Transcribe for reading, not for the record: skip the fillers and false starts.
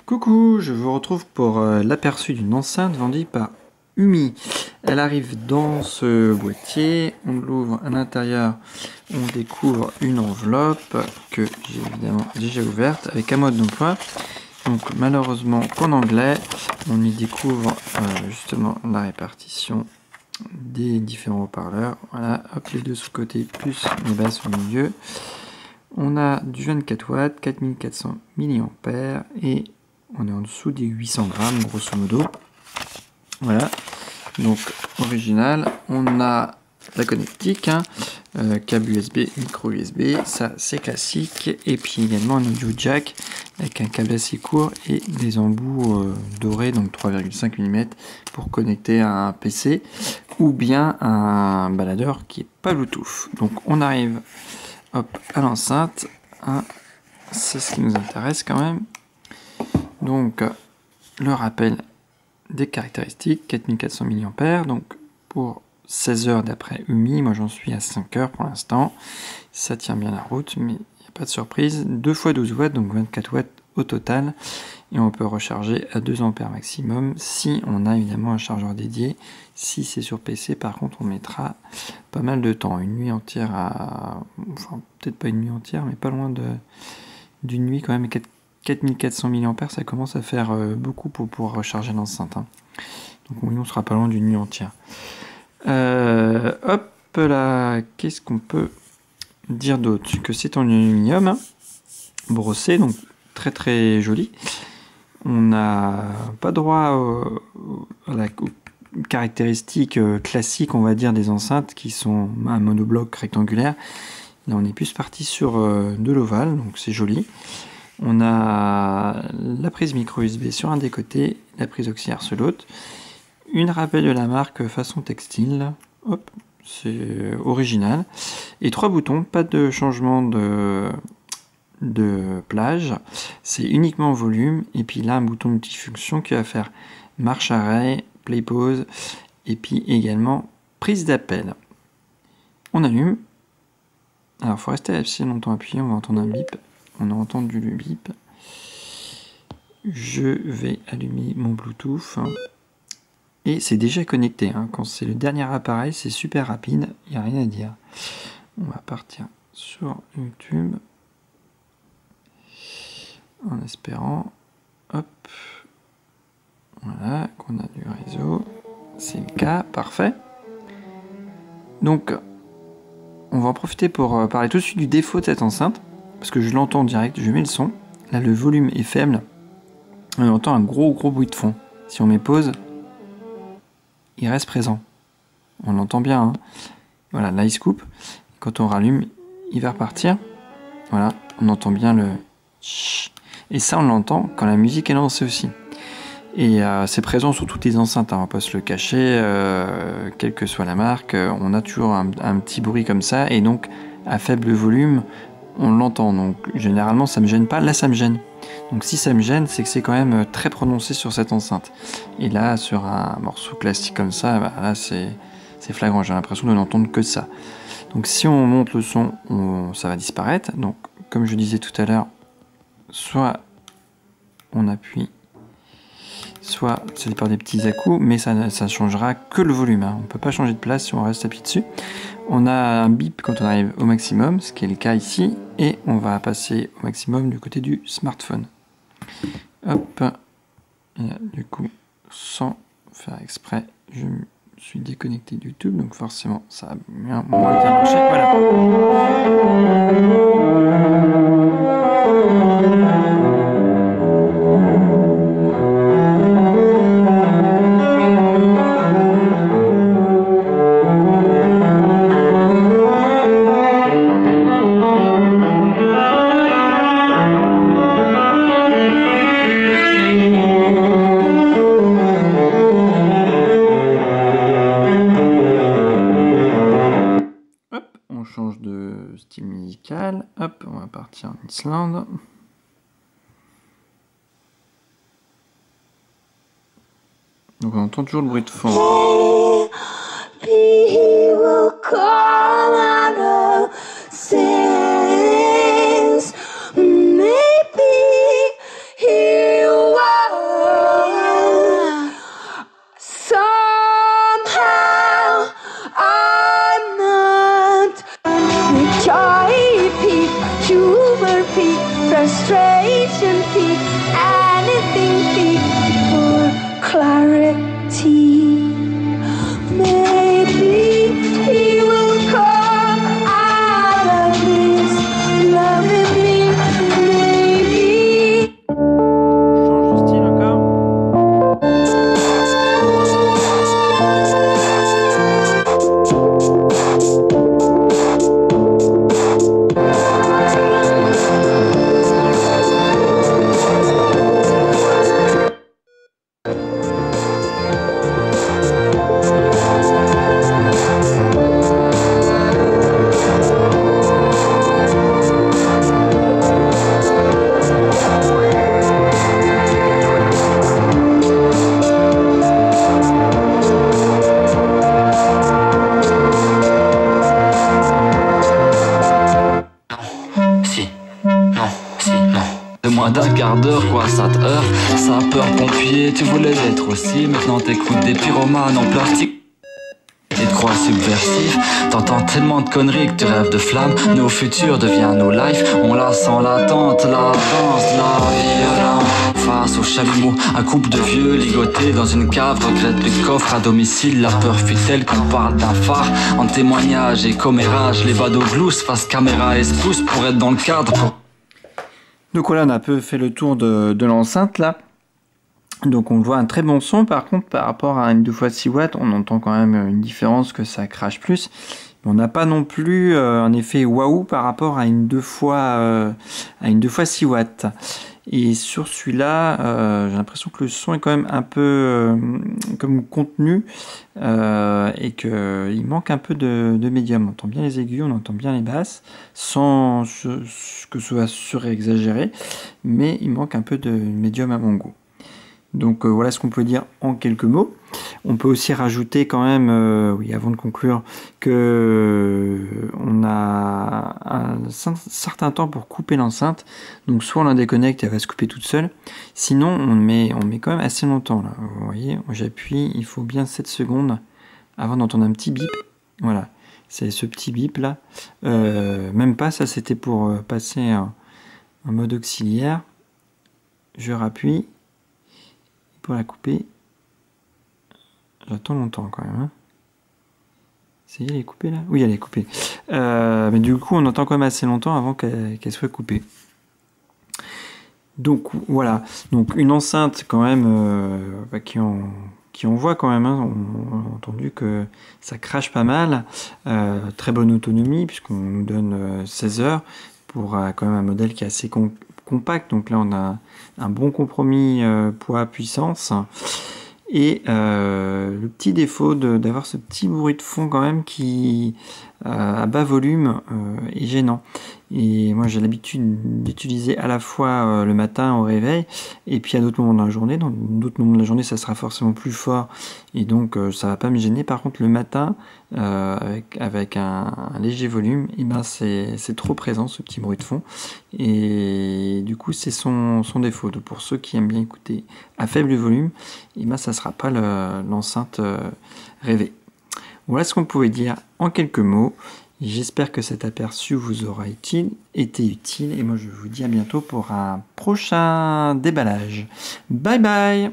Coucou, je vous retrouve pour l'aperçu d'une enceinte vendue par Umi. Elle arrive dans ce boîtier, on l'ouvre à l'intérieur, on découvre une enveloppe que j'ai évidemment déjà ouverte avec un mode d'emploi. Donc malheureusement qu'en anglais, on y découvre justement la répartition des différents haut-parleurs. Voilà, hop, les deux sous côté plus les basses au milieu. On a du 24 watts, 4400 mAh et on est en dessous des 800 grammes grosso modo. Voilà, donc original. On a la connectique, câble USB, micro USB, ça c'est classique. Et puis également un audio jack avec un câble assez court et des embouts dorés, donc 3,5 mm pour connecter à un PC ou bien un baladeur qui est pas Bluetooth. Donc on arrive hop, à l'enceinte, c'est ce qui nous intéresse quand même. Donc le rappel des caractéristiques, 4400 mAh, donc pour 16 heures d'après Umi, moi j'en suis à 5 heures pour l'instant, ça tient bien la route, mais il n'y a pas de surprise, 2 x 12 watts, donc 24 watts au total, et on peut recharger à 2 ampères maximum, si on a évidemment un chargeur dédié. Si c'est sur PC, par contre, on mettra pas mal de temps, une nuit entière enfin peut-être pas une nuit entière, mais pas loin d'une nuit quand même. 4400 mAh, ça commence à faire beaucoup pour pouvoir recharger l'enceinte. Donc oui, on sera pas loin d'une nuit entière. Hop là, qu'est-ce qu'on peut dire d'autre? Que c'est en aluminium brossé, donc très très joli. On n'a pas droit à la caractéristique classique, on va dire, des enceintes qui sont un monobloc rectangulaire. Là, on est plus parti sur de l'ovale, donc c'est joli. On a la prise micro USB sur un des côtés, la prise auxiliaire sur l'autre. Une rappel de la marque façon textile. Hop, c'est original. Et 3 boutons, pas de changement de plage. C'est uniquement volume. Et puis là, un bouton multifonction qui va faire marche arrêt, play pause. Et puis également prise d'appel. On allume. Alors, il faut rester assez longtemps appuyé, on va entendre un bip. On a entendu le bip. Je vais allumer mon Bluetooth. Et c'est déjà connecté. Quand c'est le dernier appareil, c'est super rapide. Il n'y a rien à dire. On va partir sur YouTube. En espérant. Hop. Voilà, qu'on a du réseau. C'est le cas. Parfait. Donc, on va en profiter pour parler tout de suite du défaut de cette enceinte. Parce que je l'entends en direct, je mets le son. Là, le volume est faible. On entend un gros bruit de fond. Si on met pause, il reste présent. On l'entend bien. Voilà, là, il se coupe. Quand on rallume, il va repartir. Voilà, on entend bien le... Et ça, on l'entend quand la musique est lancée aussi. Et c'est présent sur toutes les enceintes. On va pas se le cacher. Quelle que soit la marque, on a toujours un petit bruit comme ça. Et donc, à faible volume, on l'entend, donc généralement ça me gêne pas, là ça me gêne. Donc si ça me gêne, c'est que c'est quand même très prononcé sur cette enceinte. Et là, sur un morceau classique comme ça, bah, là c'est flagrant, j'ai l'impression de n'entendre que ça. Donc si on monte le son, ça va disparaître. Donc comme je disais tout à l'heure, soit on appuie, soit ça dépend des petits à-coups, mais ça changera que le volume. On ne peut pas changer de place si on reste appuyé dessus. On a un bip quand on arrive au maximum, ce qui est le cas ici, et on va passer au maximum du côté du smartphone. Hop, et là, du coup, sans faire exprès, je me suis déconnecté de YouTube, donc forcément ça a moins bien marché. Voilà. On change de style musical. Hop, on va partir en Islande. Donc on entend toujours le bruit de fond. Sins, maybe he station peak, anything peak for clarity. Maybe he will come out of this, loving me, maybe. Change de style encore. Moins d'un quart d'heure, quoi, ça te heurte. Sapeur-pompier, tu voulais l'être aussi. Maintenant t'écoutes des pyromanes en plastique et te crois subversif. T'entends tellement de conneries que tu rêves de flammes. Nos futurs deviennent nos lives. On la sent latente, la danse, la violence. Face au chalumeau, un couple de vieux ligotés dans une cave, regrette le coffre à domicile. La peur fuit telle qu'on parle d'un phare. En témoignage et commérage, les badauds gloussent face caméra et se poussent pour être dans le cadre. Donc voilà, on a un peu fait le tour de l'enceinte là. Donc on voit un très bon son. Par contre, par rapport à une 2x6 watts, on entend quand même une différence, que ça crache plus. Mais on n'a pas non plus un effet waouh par rapport à une 2x6 watts. Et sur celui-là, j'ai l'impression que le son est quand même un peu comme contenu et qu'il manque un peu de médium. On entend bien les aigus, on entend bien les basses, sans que ce soit surexagéré, mais il manque un peu de médium à mon goût. Donc voilà ce qu'on peut dire en quelques mots. On peut aussi rajouter quand même, oui, avant de conclure, que on a un certain temps pour couper l'enceinte. Donc soit on la déconnecte et elle va se couper toute seule. Sinon on met quand même assez longtemps là. Vous voyez, j'appuie, il faut bien 7 secondes avant d'entendre un petit bip. Voilà, c'est ce petit bip là. Même pas, ça c'était pour passer en mode auxiliaire. Je rappuie. Pour la couper, j'attends longtemps quand même. Hein. Ça y est, elle est coupée là? Oui, elle est coupée. Mais du coup, on entend quand même assez longtemps avant qu'elle soit coupée. Donc voilà. Donc une enceinte quand même qui envoie quand même. Hein. On a entendu que ça crache pas mal. Très bonne autonomie puisqu'on nous donne 16 heures pour quand même un modèle qui est assez compact. Donc là, on a un bon compromis poids-puissance. Et le petit défaut d'avoir ce petit bruit de fond quand même qui, à bas volume, est gênant. Et moi, j'ai l'habitude d'utiliser à la fois le matin au réveil et puis à d'autres moments de la journée. Dans d'autres moments de la journée, ça sera forcément plus fort et donc ça va pas me gêner. Par contre, le matin, avec un léger volume, et ben c'est trop présent ce petit bruit de fond. Et du coup, c'est son défaut. Donc, pour ceux qui aiment bien écouter à faible volume, et ben ça sera pas l'enceinte rêvée. Voilà ce qu'on pouvait dire en quelques mots. J'espère que cet aperçu vous aura été utile et moi je vous dis à bientôt pour un prochain déballage. Bye bye!